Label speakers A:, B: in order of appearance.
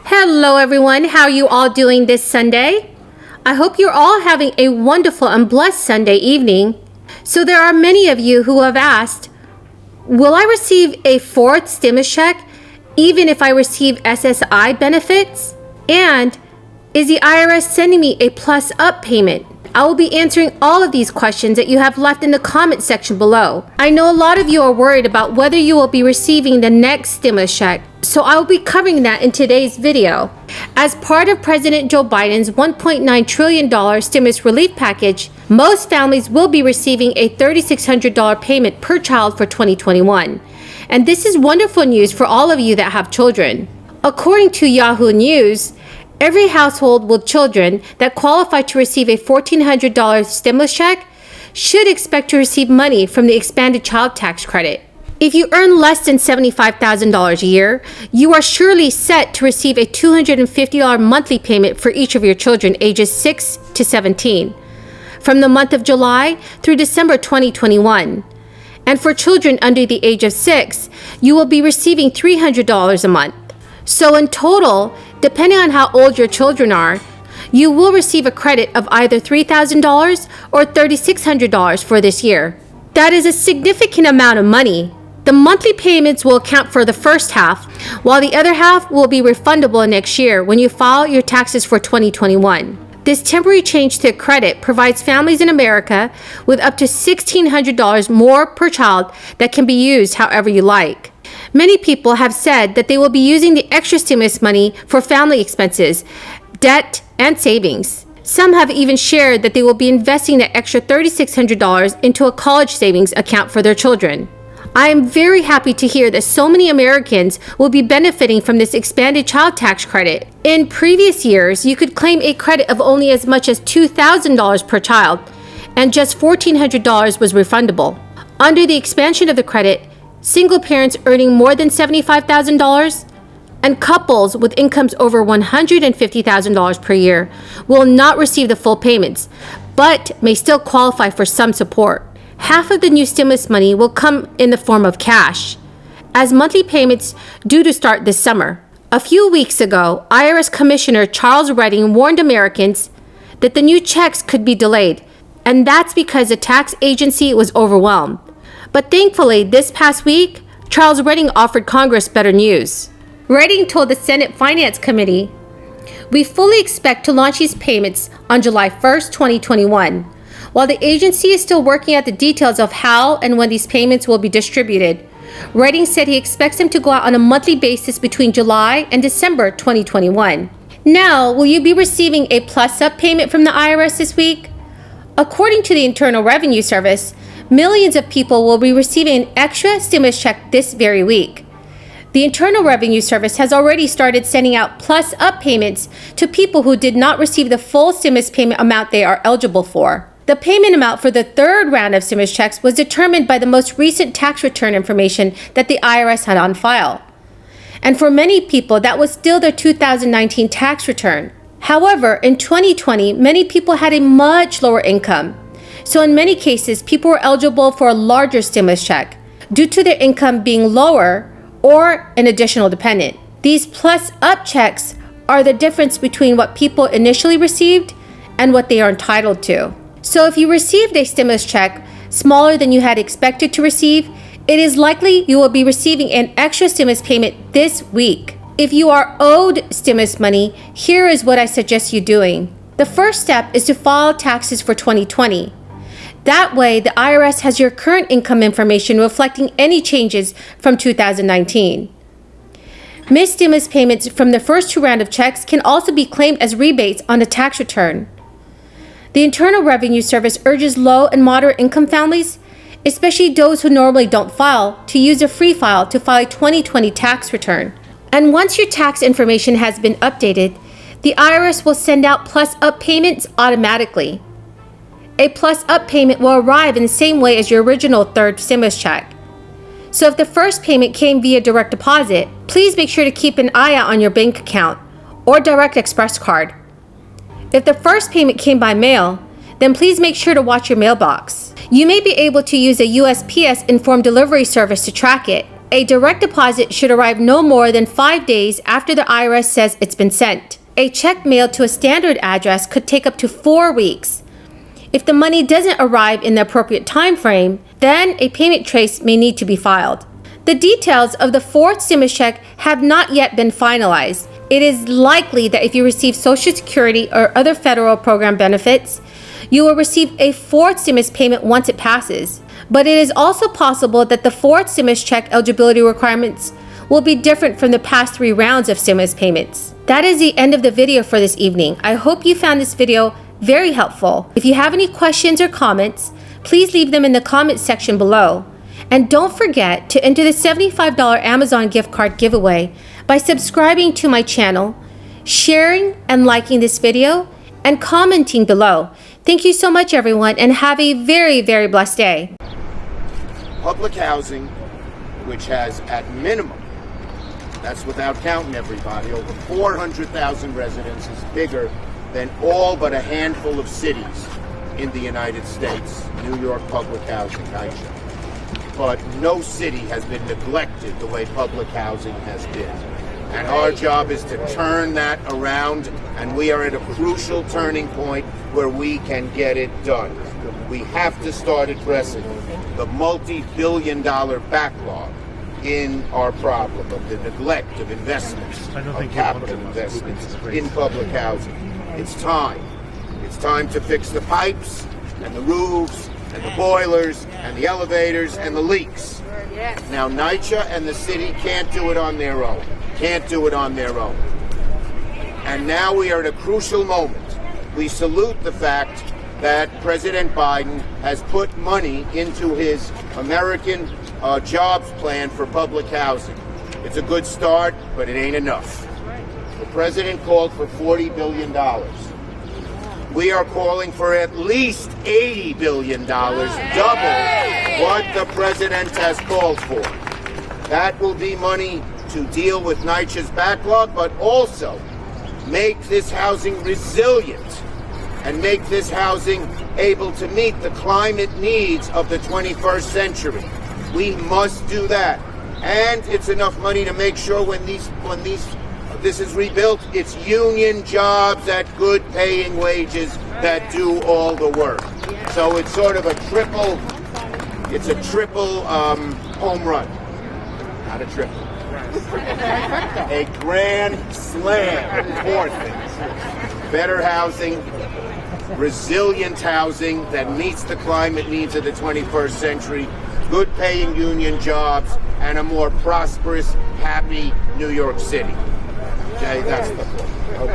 A: Hello everyone, how are you all doing this Sunday? I hope you're all having a wonderful and blessed Sunday evening. So there are many of you who have asked, will I receive a fourth stimulus check even if I receive SSI benefits? And is the IRS sending me a plus up payment? I will be answering all of these questions that you have left in the comment section below. I know a lot of you are worried about whether you will be receiving the next stimulus check, so I will be covering that in today's video. As part of President Joe Biden's $1.9 trillion stimulus relief package, most families will be receiving a $3,600 payment per child for 2021. And this is wonderful news for all of you that have children. According to Yahoo News, every household with children that qualify to receive a $1,400 stimulus check should expect to receive money from the expanded child tax credit. If you earn less than $75,000 a year, you are surely set to receive a $250 monthly payment for each of your children ages 6 to 17 from the month of July through December 2021. And for children under the age of 6, you will be receiving $300 a month. So in total, depending on how old your children are, you will receive a credit of either $3,000 or $3,600 for this year. That is a significant amount of money. The monthly payments will account for the first half, while the other half will be refundable next year when you file your taxes for 2021. This temporary change to credit provides families in America with up to $1,600 more per child that can be used however you like. Many people have said that they will be using the extra stimulus money for family expenses, debt, and savings. Some have even shared that they will be investing the extra $3,600 into a college savings account for their children. I am very happy to hear that so many Americans will be benefiting from this expanded child tax credit. In previous years, you could claim a credit of only as much as $2,000 per child, and just $1,400 was refundable. Under the expansion of the credit, single parents earning more than $75,000 and couples with incomes over $150,000 per year will not receive the full payments, but may still qualify for some support. Half of the new stimulus money will come in the form of cash, as monthly payments due to start this summer. A few weeks ago, IRS Commissioner Charles Redding warned Americans that the new checks could be delayed, and that's because the tax agency was overwhelmed. But thankfully, this past week, Charles Redding offered Congress better news. Redding told the Senate Finance Committee, "We fully expect to launch these payments on July 1st, 2021. While the agency is still working out the details of how and when these payments will be distributed, Redding said he expects them to go out on a monthly basis between July and December 2021. Now, will you be receiving a plus-up payment from the IRS this week? According to the Internal Revenue Service, millions of people will be receiving an extra stimulus check this very week. The Internal Revenue Service has already started sending out plus-up payments to people who did not receive the full stimulus payment amount they are eligible for. The payment amount for the third round of stimulus checks was determined by the most recent tax return information that the IRS had on file. And for many people, that was still their 2019 tax return. However, in 2020, many people had a much lower income. So in many cases, people were eligible for a larger stimulus check due to their income being lower or an additional dependent. These plus-up checks are the difference between what people initially received and what they are entitled to. So if you received a stimulus check smaller than you had expected to receive, it is likely you will be receiving an extra stimulus payment this week. If you are owed stimulus money, here is what I suggest you doing. The first step is to file taxes for 2020. That way, the IRS has your current income information reflecting any changes from 2019. Missed stimulus payments from the first two rounds of checks can also be claimed as rebates on the tax return. The Internal Revenue Service urges low and moderate income families, especially those who normally don't file, to use a free file to file a 2020 tax return. And once your tax information has been updated, the IRS will send out plus-up payments automatically. A plus-up payment will arrive in the same way as your original third stimulus check. So if the first payment came via direct deposit, please make sure to keep an eye out on your bank account or Direct Express card. If the first payment came by mail, then please make sure to watch your mailbox. You may be able to use a USPS informed delivery service to track it. A direct deposit should arrive no more than 5 days after the IRS says it's been sent. A check mailed to a standard address could take up to 4 weeks. If the money doesn't arrive in the appropriate time frame, then a payment trace may need to be filed. The details of the fourth stimulus check have not yet been finalized. It is likely that if you receive Social Security or other federal program benefits, you will receive a fourth stimulus payment once it passes. But it is also possible that the fourth stimulus check eligibility requirements will be different from the past 3 rounds of stimulus payments. That is the end of the video for this evening. I hope you found this video very helpful. If you have any questions or comments, please leave them in the comment section below. And don't forget to enter the $75 Amazon gift card giveaway by subscribing to my channel, sharing and liking this video, and commenting below. Thank you so much, everyone, and have a very, very blessed day.
B: Public housing, which has at minimum, that's without counting everybody, over 400,000 residents, is bigger than all but a handful of cities in the United States. New York public housing, NYCHA. But no city has been neglected the way public housing has been. And our job is to turn that around, and we are at a crucial turning point where we can get it done. We have to start addressing the multi-billion-dollar backlog in our problem of the neglect of investments, of capital investments in public housing. It's time. It's time to fix the pipes and the roofs and the boilers and the elevators and the leaks. Now, NYCHA and the city can't do it on their own. Can't do it on their own. And now we are at a crucial moment. We salute the fact that President Biden has put money into his American jobs plan for public housing. It's a good start, but it ain't enough. The president called for $40 billion. We are calling for at least $80 billion, double what the president has called for. That will be money to deal with NYCHA's backlog, but also make this housing resilient and make this housing able to meet the climate needs of the 21st century. We must do that. And it's enough money to make sure when this is rebuilt, it's union jobs at good paying wages that do all the work. So it's sort of a triple home run. Not a triple. A grand slam. 4 things. Better housing, resilient housing that meets the climate needs of the 21st century, good paying union jobs, and a more prosperous, happy New York City. Okay, that's the point. Okay.